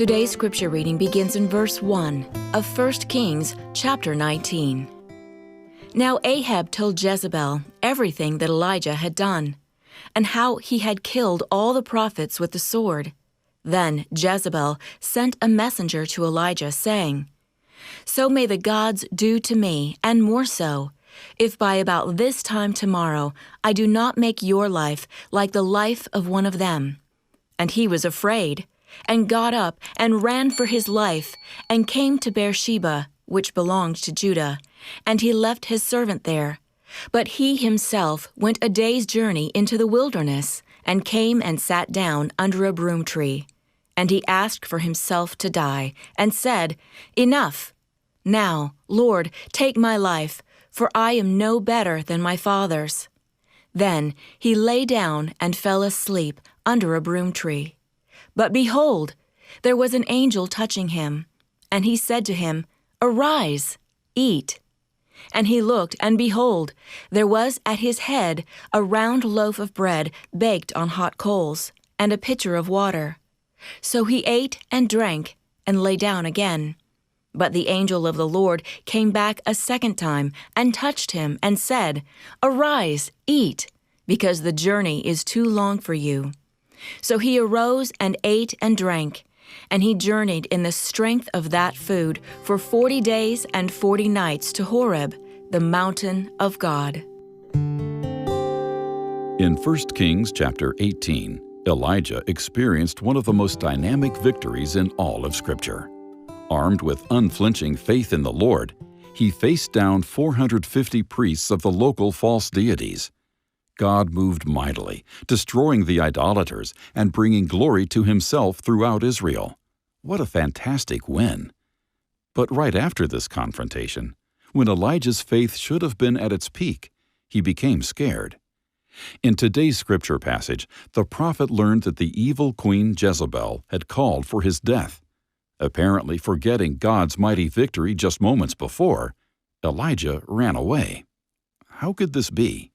Today's scripture reading begins in verse 1 of 1 Kings chapter 19. Now Ahab told Jezebel everything that Elijah had done, and how he had killed all the prophets with the sword. Then Jezebel sent a messenger to Elijah, saying, "So may the gods do to me, and more so, if by about this time tomorrow I do not make your life like the life of one of them." And he was afraid, and got up and ran for his life, and came to Beersheba, which belonged to Judah, and he left his servant there. But he himself went a day's journey into the wilderness, and came and sat down under a broom tree. And he asked for himself to die, and said, "Enough! Now, Lord, take my life, for I am no better than my fathers." Then he lay down and fell asleep under a broom tree. But behold, there was an angel touching him, and he said to him, "Arise, eat." And he looked, and behold, there was at his head a round loaf of bread baked on hot coals, and a pitcher of water. So he ate and drank, and lay down again. But the angel of the Lord came back a second time, and touched him, and said, "Arise, eat, because the journey is too long for you." So he arose and ate and drank, and he journeyed in the strength of that food for 40 days and 40 nights to Horeb, the mountain of God. In 1 Kings chapter 18, Elijah experienced one of the most dynamic victories in all of Scripture. Armed with unflinching faith in the Lord, he faced down 450 priests of the local false deities. God moved mightily, destroying the idolaters and bringing glory to himself throughout Israel. What a fantastic win! But right after this confrontation, when Elijah's faith should have been at its peak, he became scared. In today's scripture passage, the prophet learned that the evil queen Jezebel had called for his death. Apparently forgetting God's mighty victory just moments before, Elijah ran away. How could this be?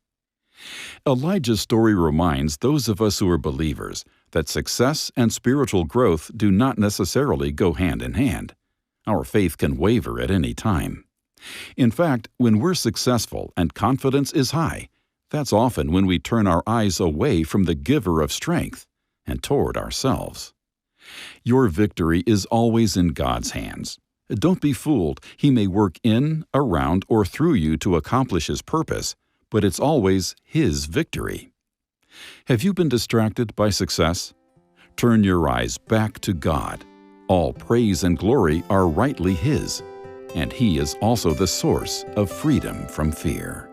Elijah's story reminds those of us who are believers that success and spiritual growth do not necessarily go hand in hand. Our faith can waver at any time. In fact, when we're successful and confidence is high, that's often when we turn our eyes away from the giver of strength and toward ourselves. Your victory is always in God's hands. Don't be fooled. He may work in, around, or through you to accomplish His purpose, but it's always His victory. Have you been distracted by success? Turn your eyes back to God. All praise and glory are rightly His, and He is also the source of freedom from fear.